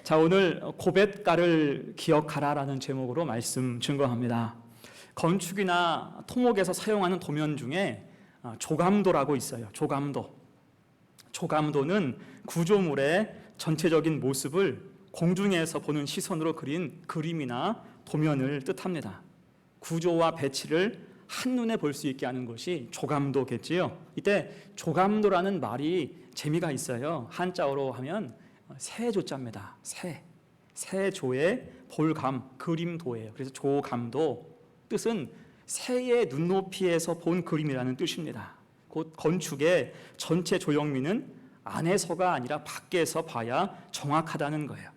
자, 오늘 고벳가를 기억하라라는 제목으로 말씀 증거합니다. 건축이나 토목에서 사용하는 도면 중에 조감도라고 있어요. 조감도는 구조물의 전체적인 모습을 공중에서 보는 시선으로 그린 그림이나 도면을 뜻합니다. 구조와 배치를 한눈에 볼 수 있게 하는 것이 조감도겠지요. 이때 조감도라는 말이 재미가 있어요. 한자어로 하면 세조자입니다. 세조의 볼감, 그림도예요. 그래서 조감도 뜻은 새의 눈높이에서 본 그림이라는 뜻입니다. 곧 건축의 전체 조형미는 안에서가 아니라 밖에서 봐야 정확하다는 거예요.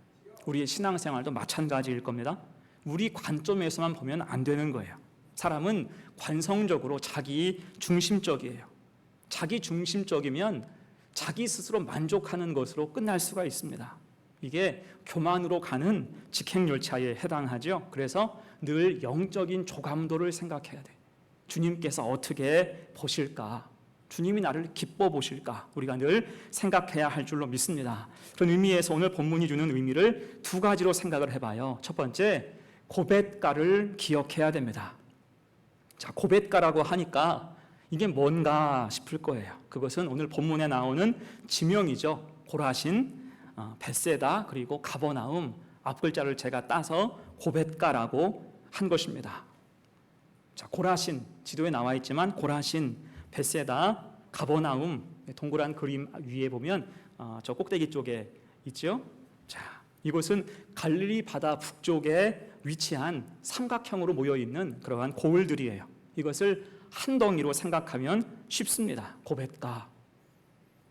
우리의 신앙생활도 마찬가지일 겁니다. 우리 관점에서만 보면 안 되는 거예요. 사람은 관성적으로 자기 중심적이에요. 자기 중심적이면 자기 스스로 만족하는 것으로 끝날 수가 있습니다. 이게 교만으로 가는 직행열차에 해당하죠. 그래서 늘 영적인 조감도를 생각해야 돼. 주님께서 어떻게 보실까? 주님이 나를 기뻐 보실까? 우리가 늘 생각해야 할 줄로 믿습니다. 그런 의미에서 오늘 본문이 주는 의미를 두 가지로 생각을 해봐요. 첫 번째, 고벳가를 기억해야 됩니다. 자, 고벳가라고 하니까 이게 뭔가 싶을 거예요. 그것은 오늘 본문에 나오는 지명이죠. 고라신, 벳세다, 그리고 가버나움, 앞글자를 제가 따서 고벳가라고 한 것입니다. 자, 고라신, 지도에 나와 있지만 고라신, 벳세다, 가버나움, 동그란 그림 위에 보면 저 꼭대기 쪽에 있죠. 자, 이곳은 갈릴리 바다 북쪽에 위치한 삼각형으로 모여있는 그러한 고을들이에요. 이것을 한 덩이로 생각하면 쉽습니다. 고벳가.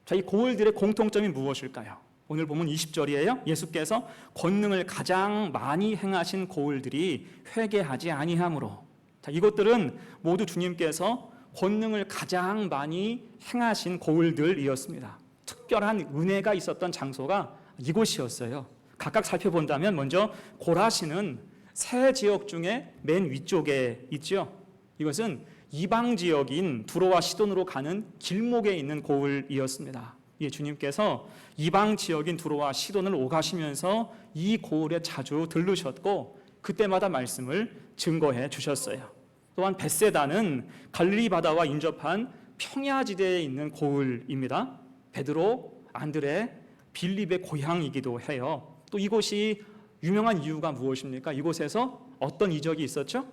자, 이 고을들의 공통점이 무엇일까요? 오늘 보면 20절이에요. 예수께서 권능을 가장 많이 행하신 고을들이 회개하지 아니하므로. 자, 이것들은 모두 주님께서 권능을 가장 많이 행하신 고을들이었습니다. 특별한 은혜가 있었던 장소가 이곳이었어요. 각각 살펴본다면 먼저 고라신은 세 지역 중에 맨 위쪽에 있죠. 이것은 이방 지역인 두로와 시돈으로 가는 길목에 있는 고을이었습니다. 예, 주님께서 이방 지역인 두로와 시돈을 오가시면서 이 고을에 자주 들르셨고 그때마다 말씀을 증거해 주셨어요. 또한 벳세다는 갈릴리 바다와 인접한 평야지대에 있는 고을입니다. 베드로, 안드레, 빌립의 고향이기도 해요. 또 이곳이 유명한 이유가 무엇입니까? 이곳에서 어떤 이적이 있었죠?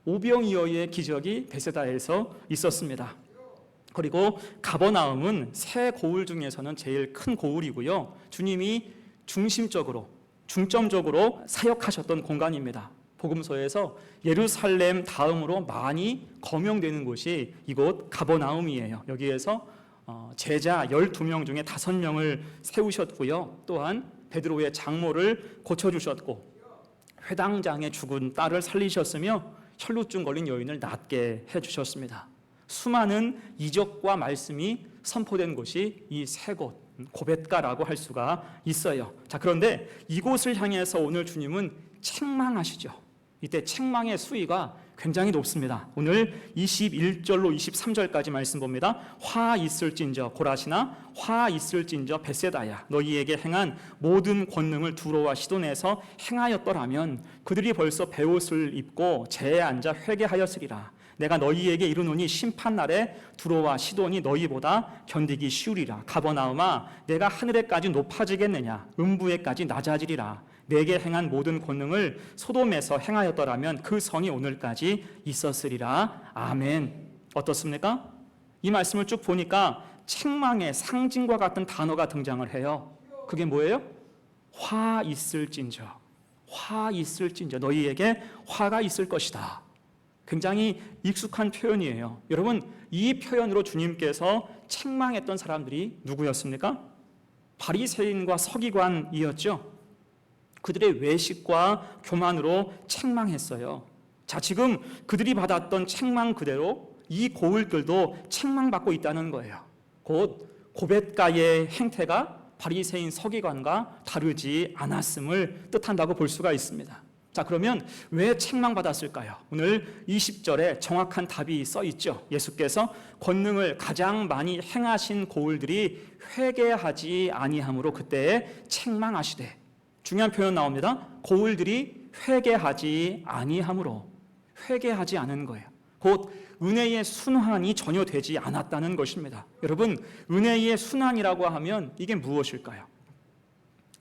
오병이어의 기적이 벳세다에서 있었습니다. 그리고 가버나움은 세 고을 중에서는 제일 큰 고을이고요. 주님이 중점적으로 사역하셨던 공간입니다. 복음서에서 예루살렘 다음으로 많이 거명되는 곳이 이곳 가버나움이에요. 여기에서 제자 12명 중에 5명을 세우셨고요. 또한 베드로의 장모를 고쳐주셨고 회당장에 죽은 딸을 살리셨으며 혈루증 걸린 여인을 낫게 해주셨습니다. 수많은 이적과 말씀이 선포된 곳이 이 세 곳, 고벳가라고 할 수가 있어요. 자, 그런데 이곳을 향해서 오늘 주님은 책망하시죠. 이때 책망의 수위가 굉장히 높습니다. 오늘 21절로 23절까지 말씀 봅니다. 화 있을진저 고라시나 화 있을진저 벳세다야 너희에게 행한 모든 권능을 두로와 시돈에서 행하였더라면 그들이 벌써 베옷을 입고 재에 앉아 회개하였으리라. 내가 너희에게 이르노니 심판날에 두로와 시돈이 너희보다 견디기 쉬우리라. 가버나움아 내가 하늘에까지 높아지겠느냐 음부에까지 낮아지리라. 내게 행한 모든 권능을 소돔에서 행하였더라면 그 성이 오늘까지 있었으리라. 아멘. 어떻습니까? 이 말씀을 쭉 보니까 책망의 상징과 같은 단어가 등장을 해요. 그게 뭐예요? 화 있을진저 너희에게 화가 있을 것이다. 굉장히 익숙한 표현이에요. 여러분, 이 표현으로 주님께서 책망했던 사람들이 누구였습니까? 바리새인과 서기관이었죠. 그들의 외식과 교만으로 책망했어요. 자, 지금 그들이 받았던 책망 그대로 이 고을들도 책망받고 있다는 거예요. 곧 고벳가의 행태가 바리새인 서기관과 다르지 않았음을 뜻한다고 볼 수가 있습니다. 자, 그러면 왜 책망받았을까요? 오늘 20절에 정확한 답이 써 있죠. 예수께서 권능을 가장 많이 행하신 고을들이 회개하지 아니함으로 그때에 책망하시되 중요한 표현 나옵니다. 고울들이 회개하지 아니함으로. 회개하지 않은 거예요. 곧 은혜의 순환이 전혀 되지 않았다는 것입니다. 여러분, 은혜의 순환이라고 하면 이게 무엇일까요?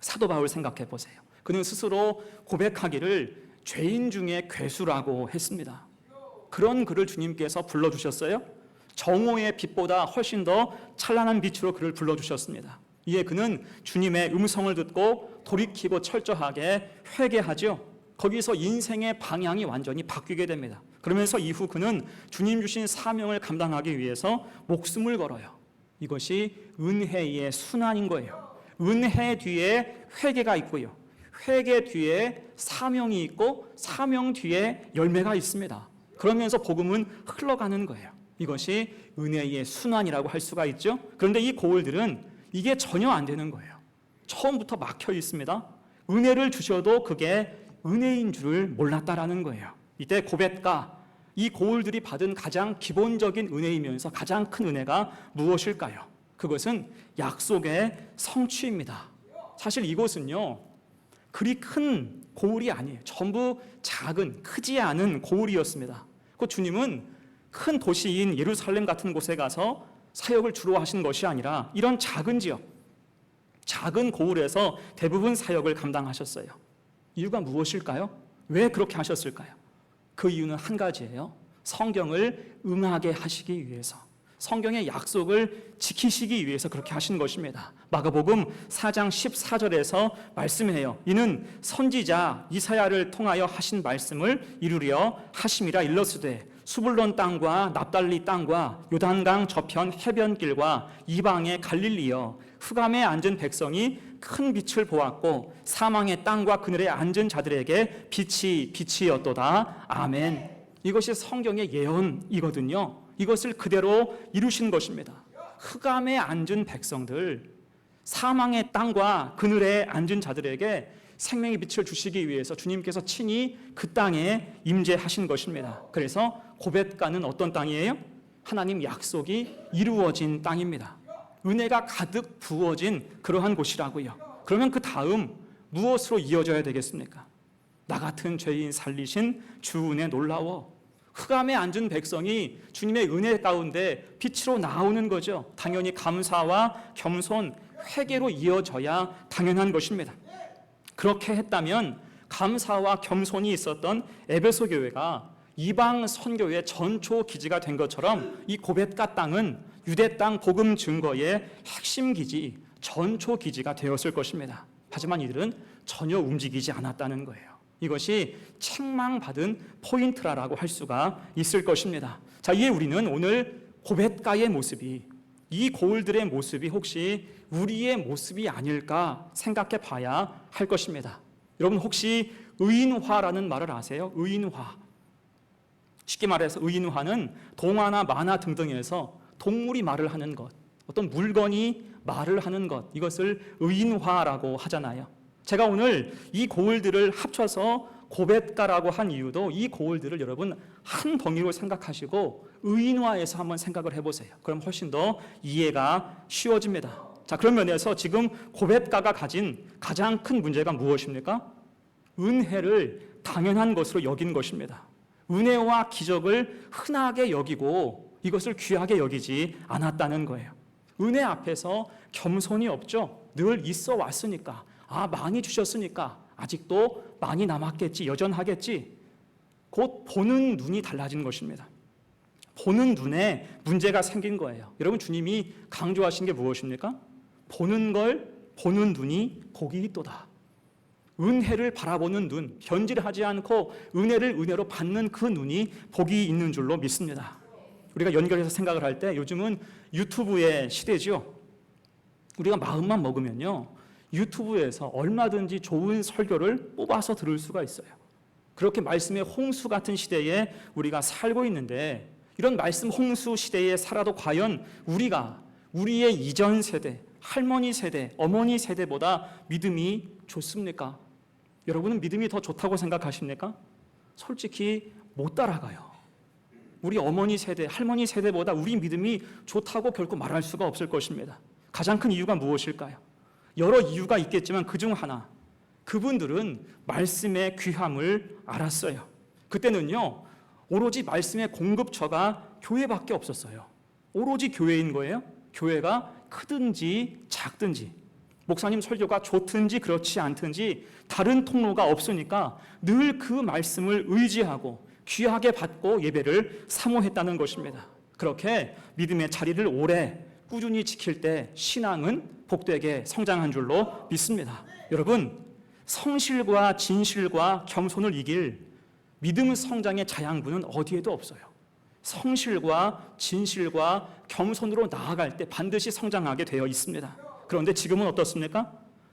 사도 바울 생각해 보세요. 그는 스스로 고백하기를 죄인 중에 괴수라고 했습니다. 그런 그를 주님께서 불러주셨어요. 정오의 빛보다 훨씬 더 찬란한 빛으로 그를 불러주셨습니다. 이에 그는 주님의 음성을 듣고 돌이키고 철저하게 회개하죠. 거기서 인생의 방향이 완전히 바뀌게 됩니다. 그러면서 이후 그는 주님 주신 사명을 감당하기 위해서 목숨을 걸어요. 이것이 은혜의 순환인 거예요. 은혜 뒤에 회개가 있고요. 회개 뒤에 사명이 있고 사명 뒤에 열매가 있습니다. 그러면서 복음은 흘러가는 거예요. 이것이 은혜의 순환이라고 할 수가 있죠. 그런데 이 고울들은 이게 전혀 안 되는 거예요. 처음부터 막혀 있습니다. 은혜를 주셔도 그게 은혜인 줄을 몰랐다라는 거예요. 이때 고벳과 이 고울들이 받은 가장 기본적인 은혜이면서 가장 큰 은혜가 무엇일까요? 그것은 약속의 성취입니다. 사실 이곳은요, 그리 큰 고울이 아니에요. 전부 작은, 크지 않은 고울이었습니다. 그 주님은 큰 도시인 예루살렘 같은 곳에 가서 사역을 주로 하신 것이 아니라 이런 작은 지역, 작은 고울에서 대부분 사역을 감당하셨어요. 이유가 무엇일까요? 왜 그렇게 하셨을까요? 그 이유는 한 가지예요. 성경을 응하게 하시기 위해서, 성경의 약속을 지키시기 위해서 그렇게 하신 것입니다. 마가복음 4장 14절에서 말씀해요. 이는 선지자 이사야를 통하여 하신 말씀을 이루려 하심이라. 일러스되 수불론 땅과 납달리 땅과 요단강 저편 해변길과 이방의 갈릴리여, 흑암에 앉은 백성이 큰 빛을 보았고 사망의 땅과 그늘에 앉은 자들에게 빛이었도다. 아멘. 이것이 성경의 예언이거든요. 이것을 그대로 이루신 것입니다. 흑암에 앉은 백성들, 사망의 땅과 그늘에 앉은 자들에게 생명의 빛을 주시기 위해서 주님께서 친히 그 땅에 임재하신 것입니다. 그래서 고벳가는 어떤 땅이에요? 하나님 약속이 이루어진 땅입니다. 은혜가 가득 부어진 그러한 곳이라고요. 그러면 그 다음 무엇으로 이어져야 되겠습니까? 나 같은 죄인 살리신 주 은혜 놀라워. 흑암에 앉은 백성이 주님의 은혜 가운데 빛으로 나오는 거죠. 당연히 감사와 겸손, 회개로 이어져야 당연한 것입니다. 그렇게 했다면 감사와 겸손이 있었던 에베소 교회가 이방 선교의 전초 기지가 된 것처럼 이 고벳가 땅은 유대 땅 복음 증거의 핵심 기지, 전초 기지가 되었을 것입니다. 하지만 이들은 전혀 움직이지 않았다는 거예요. 이것이 책망받은 포인트라고 할 수가 있을 것입니다. 자, 이에 우리는 오늘 고벳가의 모습이, 이 고울들의 모습이 혹시 우리의 모습이 아닐까 생각해 봐야 할 것입니다. 여러분 혹시 의인화라는 말을 아세요? 의인화. 쉽게 말해서 의인화는 동화나 만화 등등에서 동물이 말을 하는 것, 어떤 물건이 말을 하는 것, 이것을 의인화라고 하잖아요. 제가 오늘 이 고울들을 합쳐서 고벳가라고 한 이유도 이 고울들을 여러분 한 덩이로 생각하시고 의인화해서 한번 생각을 해보세요. 그럼 훨씬 더 이해가 쉬워집니다. 자, 그런 면에서 지금 고벳가가 가진 가장 큰 문제가 무엇입니까? 은혜를 당연한 것으로 여긴 것입니다. 은혜와 기적을 흔하게 여기고 이것을 귀하게 여기지 않았다는 거예요. 은혜 앞에서 겸손이 없죠. 늘 있어 왔으니까, 많이 주셨으니까 아직도 많이 남았겠지, 여전하겠지. 곧 보는 눈이 달라진 것입니다. 보는 눈에 문제가 생긴 거예요. 여러분, 주님이 강조하신 게 무엇입니까? 보는 걸 보는 눈이 복이 있도다. 은혜를 바라보는 눈, 변질하지 않고 은혜를 은혜로 받는 그 눈이 복이 있는 줄로 믿습니다. 우리가 연결해서 생각을 할 때 요즘은 유튜브의 시대죠. 우리가 마음만 먹으면요, 유튜브에서 얼마든지 좋은 설교를 뽑아서 들을 수가 있어요. 그렇게 말씀의 홍수 같은 시대에 우리가 살고 있는데, 이런 말씀 홍수 시대에 살아도 과연 우리가 우리의 이전 세대, 할머니 세대, 어머니 세대보다 믿음이 좋습니까? 여러분은 믿음이 더 좋다고 생각하십니까? 솔직히 못 따라가요. 우리 어머니 세대, 할머니 세대보다 우리 믿음이 좋다고 결코 말할 수가 없을 것입니다. 가장 큰 이유가 무엇일까요? 여러 이유가 있겠지만 그중 하나, 그분들은 말씀의 귀함을 알았어요. 그때는요, 오로지 말씀의 공급처가 교회밖에 없었어요. 오로지 교회인 거예요. 교회가 크든지 작든지, 목사님 설교가 좋든지 그렇지 않든지 다른 통로가 없으니까 늘 그 말씀을 의지하고 귀하게 받고 예배를 사모했다는 것입니다. 그렇게 믿음의 자리를 오래 꾸준히 지킬 때 신앙은 복되게 성장한 줄로 믿습니다. 여러분, 성실과 진실과 겸손을 이길 믿음 성장의 자양분은 어디에도 없어요. 성실과 진실과 겸손으로 나아갈 때 반드시 성장하게 되어 있습니다. 그런데 지금은 어떻습니까?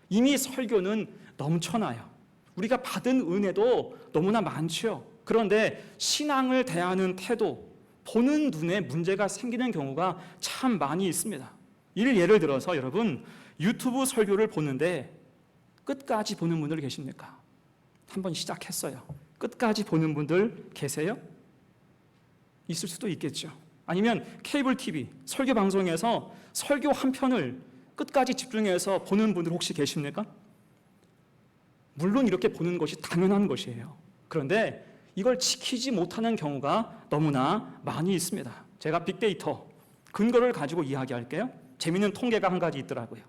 이미 설교는 넘쳐나요. 우리가 받은 은혜도 너무나 많죠. 그런데 신앙을 대하는 태도, 보는 눈에 문제가 생기는 경우가 참 많이 있습니다. 예를 들어서 여러분, 유튜브 설교를 보는데 끝까지 보는 분들 계십니까? 한번 시작했어요. 끝까지 보는 분들 계세요? 있을 수도 있겠죠. 아니면 케이블 TV, 설교 방송에서 설교 한 편을 끝까지 집중해서 보는 분들 혹시 계십니까? 물론 이렇게 보는 것이 당연한 것이에요. 그런데 이걸 지키지 못하는 경우가 너무나 많이 있습니다. 제가 빅데이터, 근거를 가지고 이야기할게요. 재미있는 통계가 한 가지 있더라고요.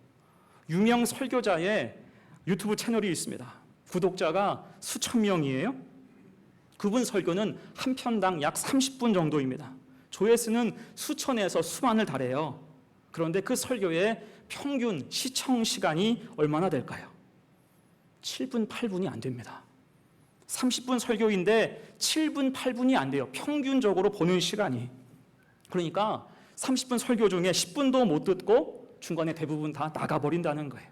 유명 설교자의 유튜브 채널이 있습니다. 구독자가 수천 명이에요. 그분 설교는 한 편당 약 30분 정도입니다. 조회수는 수천에서 수만을 달해요. 그런데 그 설교의 평균 시청 시간이 얼마나 될까요? 7분, 8분이 안 됩니다. 30분 설교인데 7분, 8분이 안 돼요. 평균적으로 보는 시간이. 그러니까 30분 설교 중에 10분도 못 듣고 중간에 대부분 다 나가버린다는 거예요.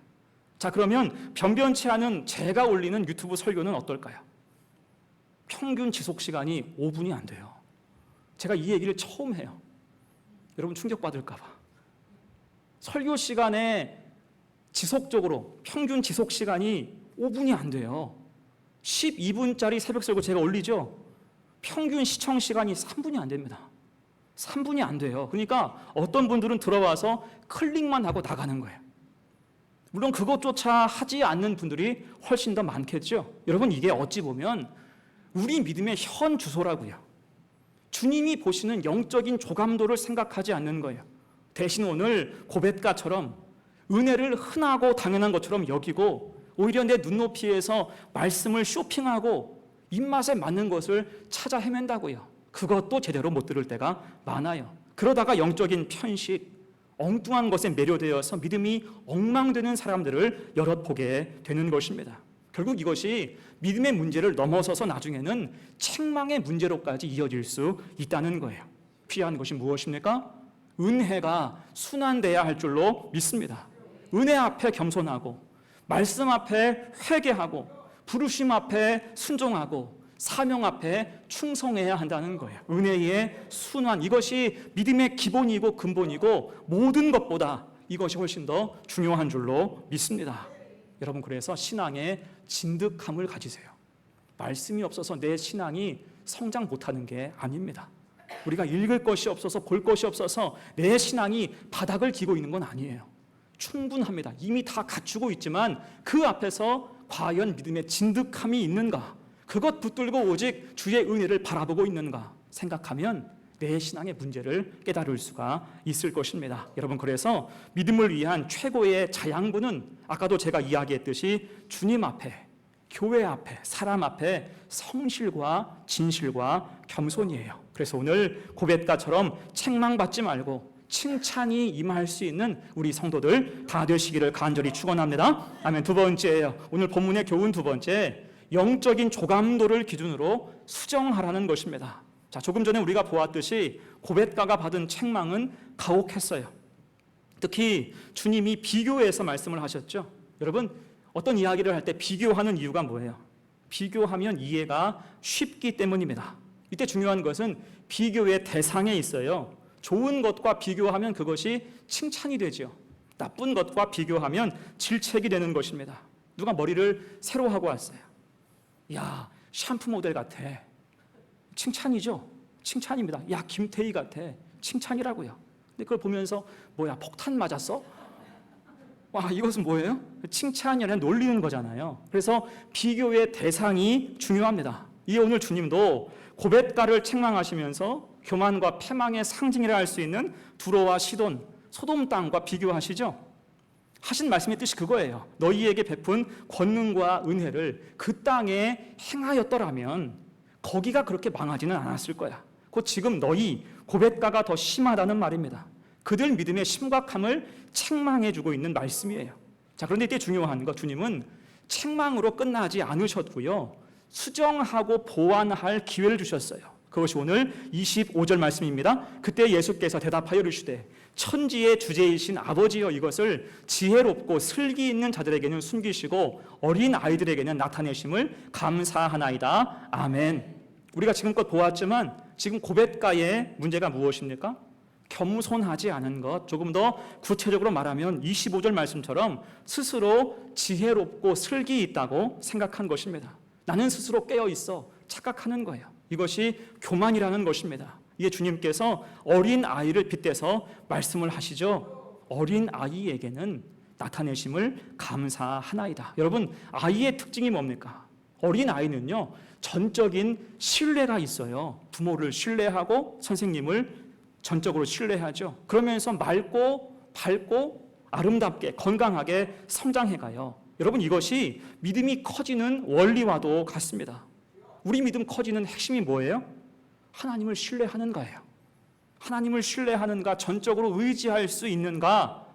자, 그러면 변변치 않은 제가 올리는 유튜브 설교는 어떨까요? 평균 지속 시간이 5분이 안 돼요. 제가 이 얘기를 처음 해요. 여러분 충격받을까 봐. 설교 시간에 지속적으로 평균 지속 시간이 5분이 안 돼요. 12분짜리 새벽 설교 제가 올리죠. 평균 시청 시간이 3분이 안 됩니다. 3분이 안 돼요. 그러니까 어떤 분들은 들어와서 클릭만 하고 나가는 거예요. 물론 그것조차 하지 않는 분들이 훨씬 더 많겠죠. 여러분, 이게 어찌 보면 우리 믿음의 현 주소라고요. 주님이 보시는 영적인 조감도를 생각하지 않는 거예요. 대신 오늘 고벳가처럼 은혜를 흔하고 당연한 것처럼 여기고 오히려 내 눈높이에서 말씀을 쇼핑하고 입맛에 맞는 것을 찾아 헤맨다고요. 그것도 제대로 못 들을 때가 많아요. 그러다가 영적인 편식, 엉뚱한 것에 매료되어서 믿음이 엉망되는 사람들을 여럿 보게 되는 것입니다. 결국 이것이 믿음의 문제를 넘어서서 나중에는 책망의 문제로까지 이어질 수 있다는 거예요. 필요한 것이 무엇입니까? 은혜가 순환돼야 할 줄로 믿습니다. 은혜 앞에 겸손하고 말씀 앞에 회개하고 부르심 앞에 순종하고 사명 앞에 충성해야 한다는 거예요. 은혜의 순환, 이것이 믿음의 기본이고 근본이고 모든 것보다 이것이 훨씬 더 중요한 줄로 믿습니다. 여러분, 그래서 신앙의 진득함을 가지세요. 말씀이 없어서 내 신앙이 성장 못하는 게 아닙니다. 우리가 읽을 것이 없어서 볼 것이 없어서 내 신앙이 바닥을 기고 있는 건 아니에요. 충분합니다. 이미 다 갖추고 있지만 그 앞에서 과연 믿음의 진득함이 있는가, 그것 붙들고 오직 주의 은혜를 바라보고 있는가 생각하면 내 신앙의 문제를 깨달을 수가 있을 것입니다. 여러분, 그래서 믿음을 위한 최고의 자양분은 아까도 제가 이야기했듯이 주님 앞에, 교회 앞에, 사람 앞에 성실과 진실과 겸손이에요. 그래서 오늘 고벳가처럼 책망받지 말고 칭찬이 임할 수 있는 우리 성도들 다 되시기를 간절히 축원합니다. 아멘. 두 번째예요. 오늘 본문의 교훈 두 번째, 영적인 조감도를 기준으로 수정하라는 것입니다. 자, 조금 전에 우리가 보았듯이 고벳가가 받은 책망은 가혹했어요. 특히 주님이 비교해서 말씀을 하셨죠. 여러분, 어떤 이야기를 할 때 비교하는 이유가 뭐예요? 비교하면 이해가 쉽기 때문입니다. 이때 중요한 것은 비교의 대상에 있어요. 좋은 것과 비교하면 그것이 칭찬이 되죠. 나쁜 것과 비교하면 질책이 되는 것입니다. 누가 머리를 새로 하고 왔어요. 야, 샴푸 모델 같아. 칭찬이죠. 칭찬입니다. 야, 김태희 같아. 칭찬이라고요. 근데 그걸 보면서 뭐야, 폭탄 맞았어? 와, 이것은 뭐예요? 칭찬이 아니라 놀리는 거잖아요. 그래서 비교의 대상이 중요합니다. 이게 오늘 주님도 고벳가를 책망하시면서 교만과 패망의 상징이라 할 수 있는 두로와 시돈, 소돔 땅과 비교하시죠. 하신 말씀의 뜻이 그거예요. 너희에게 베푼 권능과 은혜를 그 땅에 행하였더라면 거기가 그렇게 망하지는 않았을 거야. 곧 지금 너희 고벳가가 더 심하다는 말입니다. 그들 믿음의 심각함을 책망해주고 있는 말씀이에요. 자, 그런데 이때 중요한 거, 주님은 책망으로 끝나지 않으셨고요, 수정하고 보완할 기회를 주셨어요. 그것이 오늘 25절 말씀입니다. 그때 예수께서 대답하여 이르시되 천지의 주제이신 아버지여, 이것을 지혜롭고 슬기 있는 자들에게는 숨기시고 어린 아이들에게는 나타내심을 감사하나이다. 아멘. 우리가 지금껏 보았지만 지금 고벳가의 문제가 무엇입니까? 겸손하지 않은 것. 조금 더 구체적으로 말하면 25절 말씀처럼 스스로 지혜롭고 슬기 있다고 생각한 것입니다. 나는 스스로 깨어 있어 착각하는 거예요. 이것이 교만이라는 것입니다. 이게 주님께서 어린 아이를 빗대서 말씀을 하시죠. 어린 아이에게는 나타내심을 감사하나이다. 여러분, 아이의 특징이 뭡니까? 어린 아이는요, 전적인 신뢰가 있어요. 부모를 신뢰하고 선생님을 전적으로 신뢰하죠. 그러면서 맑고 밝고 아름답게 건강하게 성장해가요. 여러분, 이것이 믿음이 커지는 원리와도 같습니다. 우리 믿음 커지는 핵심이 뭐예요? 하나님을 신뢰하는 거예요. 하나님을 신뢰하는가, 전적으로 의지할 수 있는가,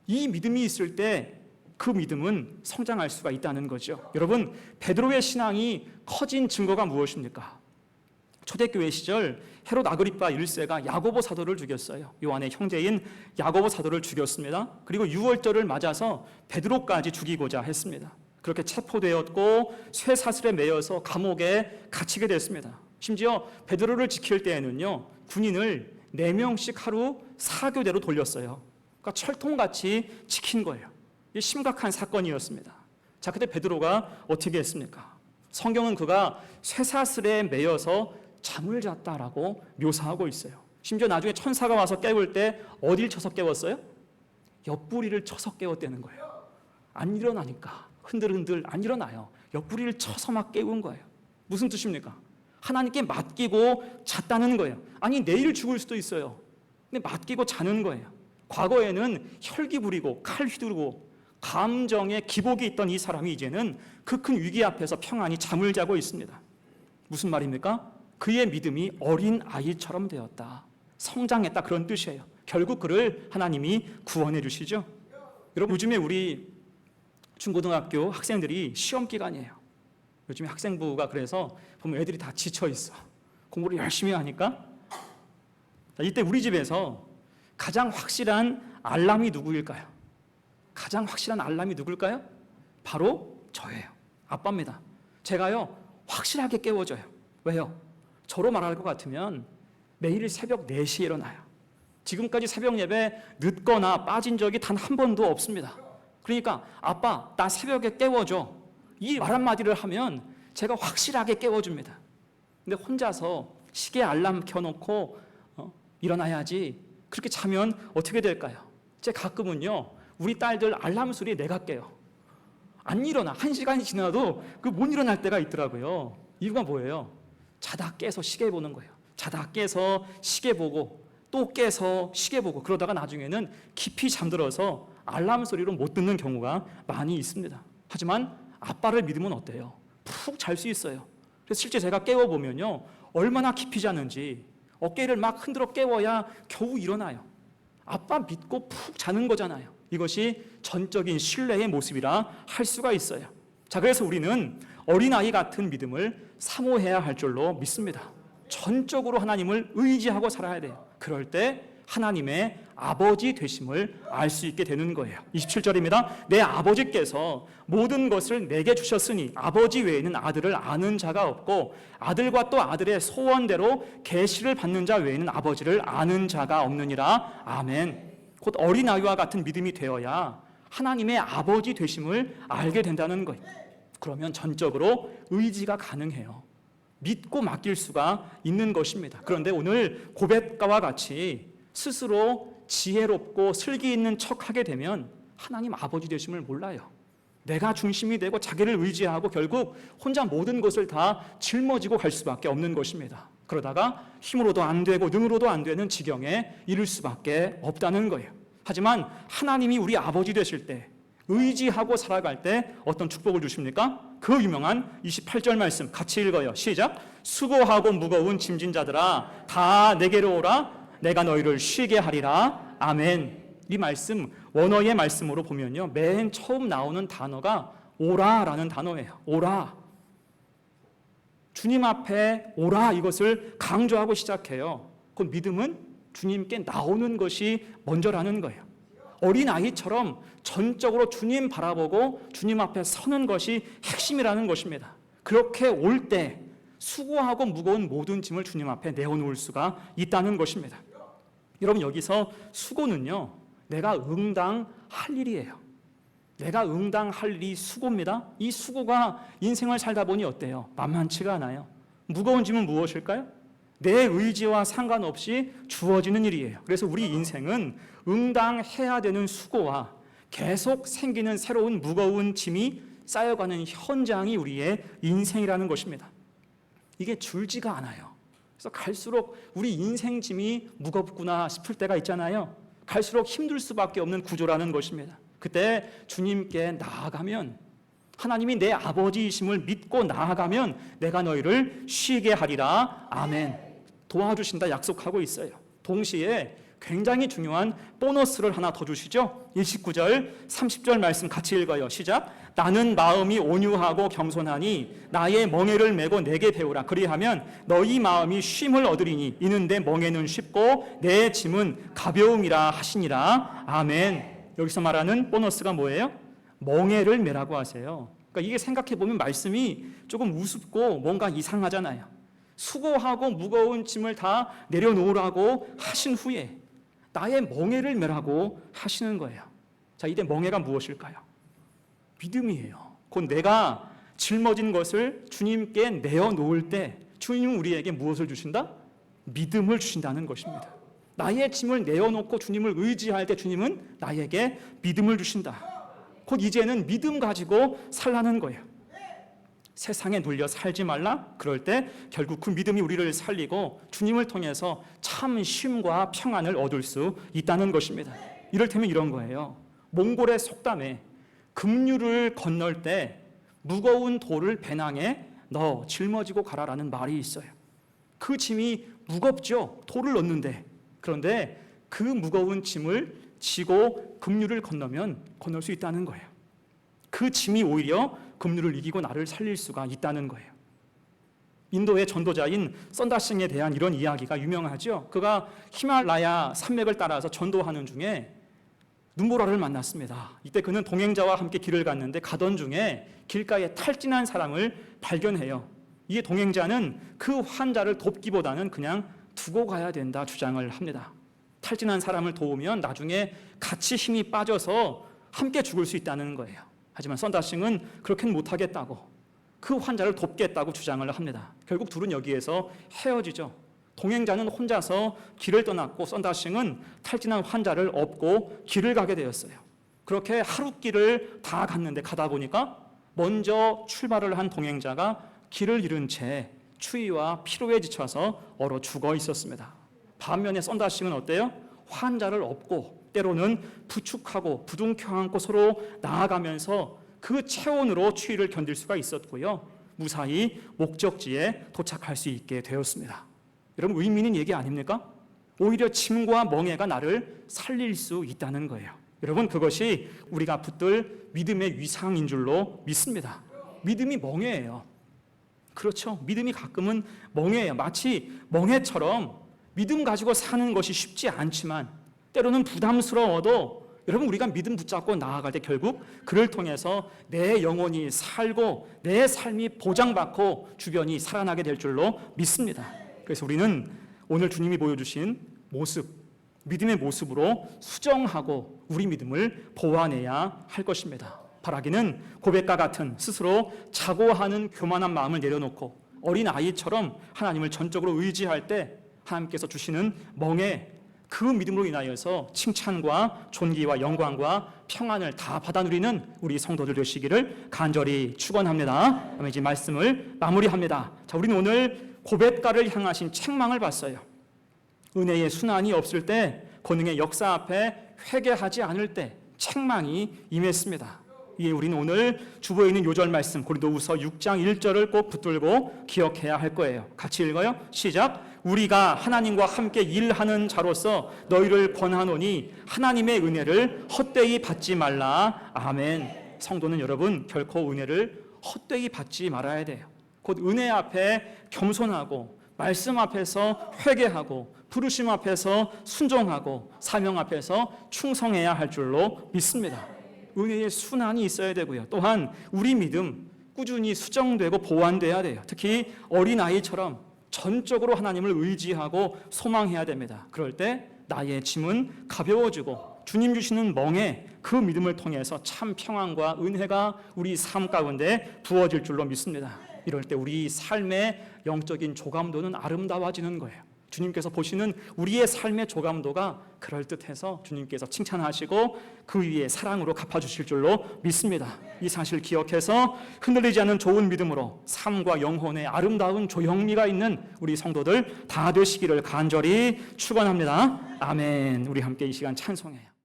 이 믿음이 있을 때 그 믿음은 성장할 수가 있다는 거죠. 여러분, 베드로의 신앙이 커진 증거가 무엇입니까? 초대교회 시절 헤롯 아그리파 1세가 야고보 사도를 죽였어요. 요한의 형제인 야고보 사도를 죽였습니다. 그리고 유월절을 맞아서 베드로까지 죽이고자 했습니다. 그렇게 체포되었고 쇠사슬에 매여서 감옥에 갇히게 됐습니다. 심지어 베드로를 지킬 때에는요, 군인을 4명씩 하루 사교대로 돌렸어요. 그러니까 철통같이 지킨 거예요. 이게 심각한 사건이었습니다. 자, 그때 베드로가 어떻게 했습니까? 성경은 그가 쇠사슬에 매여서 잠을 잤다라고 묘사하고 있어요. 심지어 나중에 천사가 와서 깨울 때 어딜 쳐서 깨웠어요? 옆구리를 쳐서 깨웠다는 거예요. 안 일어나니까 흔들흔들 안 일어나요. 옆구리를 쳐서 막 깨운 거예요. 무슨 뜻입니까? 하나님께 맡기고 잤다는 거예요. 아니, 내일 죽을 수도 있어요. 근데 맡기고 자는 거예요. 과거에는 혈기 부리고 칼 휘두르고 감정에 기복이 있던 이 사람이 이제는 그 큰 위기 앞에서 평안히 잠을 자고 있습니다. 무슨 말입니까? 그의 믿음이 어린 아이처럼 되었다. 성장했다, 그런 뜻이에요. 결국 그를 하나님이 구원해 주시죠. 여러분, 요즘에 우리 중고등학교 학생들이 시험 기간이에요. 요즘에 학생부가 그래서 보면 애들이 다 지쳐 있어. 공부를 열심히 하니까. 이때 우리 집에서 가장 확실한 알람이 누구일까요? 가장 확실한 알람이 누굴까요? 바로 저예요. 아빠입니다. 제가요, 확실하게 깨워줘요. 왜요? 저로 말할 것 같으면 매일 새벽 4시에 일어나요. 지금까지 새벽 예배 늦거나 빠진 적이 단 한 번도 없습니다. 그러니까 아빠, 나 새벽에 깨워줘. 이 말 한마디를 하면 제가 확실하게 깨워줍니다. 근데 혼자서 시계 알람 켜놓고 일어나야지, 그렇게 자면 어떻게 될까요? 제가 가끔은요, 우리 딸들 알람 소리에 내가 깨요. 안 일어나. 1시간이 지나도 그 못 일어날 때가 있더라고요. 이유가 뭐예요? 자다 깨서 시계 보는 거예요. 자다 깨서 시계 보고 또 깨서 시계 보고, 그러다가 나중에는 깊이 잠들어서 알람 소리로 못 듣는 경우가 많이 있습니다. 하지만 아빠를 믿으면 어때요? 푹 잘 수 있어요. 그래서 실제 제가 깨워보면요, 얼마나 깊이 자는지 어깨를 막 흔들어 깨워야 겨우 일어나요. 아빠 믿고 푹 자는 거잖아요. 이것이 전적인 신뢰의 모습이라 할 수가 있어요. 자, 그래서 우리는 어린아이 같은 믿음을 사모해야 할 줄로 믿습니다. 전적으로 하나님을 의지하고 살아야 돼요. 그럴 때 하나님의 아버지 되심을 알 수 있게 되는 거예요. 27절입니다. 내 아버지께서 모든 것을 내게 주셨으니 아버지 외에는 아들을 아는 자가 없고 아들과 또 아들의 소원대로 계시를 받는 자 외에는 아버지를 아는 자가 없느니라. 아멘. 곧 어린아이와 같은 믿음이 되어야 하나님의 아버지 되심을 알게 된다는 거예요. 그러면 전적으로 의지가 가능해요. 믿고 맡길 수가 있는 것입니다. 그런데 오늘 고벳가와 같이 스스로 지혜롭고 슬기 있는 척하게 되면 하나님 아버지 되심을 몰라요. 내가 중심이 되고 자기를 의지하고 결국 혼자 모든 것을 다 짊어지고 갈 수밖에 없는 것입니다. 그러다가 힘으로도 안 되고 능으로도 안 되는 지경에 이를 수밖에 없다는 거예요. 하지만 하나님이 우리 아버지 되실 때, 의지하고 살아갈 때 어떤 축복을 주십니까? 그 유명한 28절 말씀 같이 읽어요. 시작. 수고하고 무거운 짐진 자들아 다 내게로 오라. 내가 너희를 쉬게 하리라. 아멘. 이 말씀 원어의 말씀으로 보면요, 맨 처음 나오는 단어가 오라라는 단어예요. 오라. 주님 앞에 오라, 이것을 강조하고 시작해요. 그 믿음은 주님께 나오는 것이 먼저라는 거예요. 어린아이처럼 전적으로 주님 바라보고 주님 앞에 서는 것이 핵심이라는 것입니다. 그렇게 올 때 수고하고 무거운 모든 짐을 주님 앞에 내어놓을 수가 있다는 것입니다. 여러분, 여기서 수고는요, 내가 응당할 일이에요. 내가 응당할 일이 수고입니다. 이 수고가 인생을 살다 보니 어때요? 만만치가 않아요. 무거운 짐은 무엇일까요? 내 의지와 상관없이 주어지는 일이에요. 그래서 우리 인생은 응당해야 되는 수고와 계속 생기는 새로운 무거운 짐이 쌓여가는 현장이 우리의 인생이라는 것입니다. 이게 줄지가 않아요. 그래서 갈수록 우리 인생 짐이 무겁구나 싶을 때가 있잖아요. 갈수록 힘들 수밖에 없는 구조라는 것입니다. 그때 주님께 나아가면, 하나님이 내 아버지이심을 믿고 나아가면 내가 너희를 쉬게 하리라. 아멘. 도와주신다 약속하고 있어요. 동시에 굉장히 중요한 보너스를 하나 더 주시죠. 29절 30절 말씀 같이 읽어요. 시작. 나는 마음이 온유하고 겸손하니 나의 멍에를 메고 내게 배우라. 그리하면 너희 마음이 쉼을 얻으리니 이는 내 멍에는 쉽고 내 짐은 가벼움이라 하시니라. 아멘. 여기서 말하는 보너스가 뭐예요? 멍에를 메라고 하세요. 그러니까 이게 생각해보면 말씀이 조금 우습고 뭔가 이상하잖아요. 수고하고 무거운 짐을 다 내려놓으라고 하신 후에 나의 멍에를 메라고 하시는 거예요. 자, 이때 멍에가 무엇일까요? 믿음이에요. 곧 내가 짊어진 것을 주님께 내어놓을 때 주님은 우리에게 무엇을 주신다? 믿음을 주신다는 것입니다. 나의 짐을 내어놓고 주님을 의지할 때 주님은 나에게 믿음을 주신다. 곧 이제는 믿음 가지고 살라는 거예요. 세상에 눌려 살지 말라. 그럴 때 결국 그 믿음이 우리를 살리고 주님을 통해서 참 쉼과 평안을 얻을 수 있다는 것입니다. 이를테면 이런 거예요. 몽골의 속담에 급류를 건널 때 무거운 돌을 배낭에 넣어 짊어지고 가라라는 말이 있어요. 그 짐이 무겁죠. 돌을 넣는데. 그런데 그 무거운 짐을 지고 급류를 건너면 건널 수 있다는 거예요. 그 짐이 오히려 급류를 이기고 나를 살릴 수가 있다는 거예요. 인도의 전도자인 선다싱에 대한 이런 이야기가 유명하죠. 그가 히말라야 산맥을 따라서 전도하는 중에 눈보라를 만났습니다. 이때 그는 동행자와 함께 길을 갔는데 가던 중에 길가에 탈진한 사람을 발견해요. 이 동행자는 그 환자를 돕기보다는 그냥 두고 가야 된다 주장을 합니다. 탈진한 사람을 도우면 나중에 같이 힘이 빠져서 함께 죽을 수 있다는 거예요. 하지만 선다싱은 그렇게는 못하겠다고, 그 환자를 돕겠다고 주장을 합니다. 결국 둘은 여기에서 헤어지죠. 동행자는 혼자서 길을 떠났고 선다싱은 탈진한 환자를 업고 길을 가게 되었어요. 그렇게 하루 길을 다 갔는데 가다 보니까 먼저 출발을 한 동행자가 길을 잃은 채 추위와 피로에 지쳐서 얼어 죽어 있었습니다. 반면에 선다싱은 어때요? 환자를 업고 때로는 부축하고 부둥켜 안고 서로 나아가면서 그 체온으로 추위를 견딜 수가 있었고요. 무사히 목적지에 도착할 수 있게 되었습니다. 여러분, 의미 있는 얘기 아닙니까? 오히려 짐과 멍에가 나를 살릴 수 있다는 거예요. 여러분, 그것이 우리가 붙들 믿음의 위상인 줄로 믿습니다. 믿음이 멍에예요. 그렇죠. 믿음이 가끔은 멍에예요. 마치 멍에처럼 믿음 가지고 사는 것이 쉽지 않지만 때로는 부담스러워도 여러분, 우리가 믿음 붙잡고 나아갈 때 결국 그를 통해서 내 영혼이 살고 내 삶이 보장받고 주변이 살아나게 될 줄로 믿습니다. 그래서 우리는 오늘 주님이 보여주신 모습, 믿음의 모습으로 수정하고 우리 믿음을 보완해야 할 것입니다. 바라기는 고백과 같은 스스로 자고하는 교만한 마음을 내려놓고 어린 아이처럼 하나님을 전적으로 의지할 때 하나님께서 주시는 멍에 그 믿음으로 인하여서 칭찬과 존귀와 영광과 평안을 다 받아 누리는 우리 성도들 되시기를 간절히 축원합니다. 그러면 이제 말씀을 마무리합니다. 자, 우리는 오늘 고백가를 향하신 책망을 봤어요. 은혜의 순환이 없을 때, 권능의 역사 앞에 회개하지 않을 때 책망이 임했습니다. 이에 우리는 오늘 주보에 있는 요절 말씀 고린도후서 6장 1절을 꼭 붙들고 기억해야 할 거예요. 같이 읽어요. 시작. 우리가 하나님과 함께 일하는 자로서 너희를 권하노니 하나님의 은혜를 헛되이 받지 말라. 아멘. 성도는 여러분 결코 은혜를 헛되이 받지 말아야 돼요. 곧 은혜 앞에 겸손하고 말씀 앞에서 회개하고 부르심 앞에서 순종하고 사명 앞에서 충성해야 할 줄로 믿습니다. 은혜의 순환이 있어야 되고요. 또한 우리 믿음 꾸준히 수정되고 보완돼야 돼요. 특히 어린아이처럼 전적으로 하나님을 의지하고 소망해야 됩니다. 그럴 때 나의 짐은 가벼워지고 주님 주시는 멍에 그 믿음을 통해서 참 평안과 은혜가 우리 삶 가운데 부어질 줄로 믿습니다. 이럴 때 우리 삶의 영적인 조감도는 아름다워지는 거예요. 주님께서 보시는 우리의 삶의 조감도가 그럴듯해서 주님께서 칭찬하시고 그 위에 사랑으로 갚아주실 줄로 믿습니다. 이 사실 기억해서 흔들리지 않는 좋은 믿음으로 삶과 영혼의 아름다운 조형미가 있는 우리 성도들 다 되시기를 간절히 축원합니다. 아멘. 우리 함께 이 시간 찬송해요.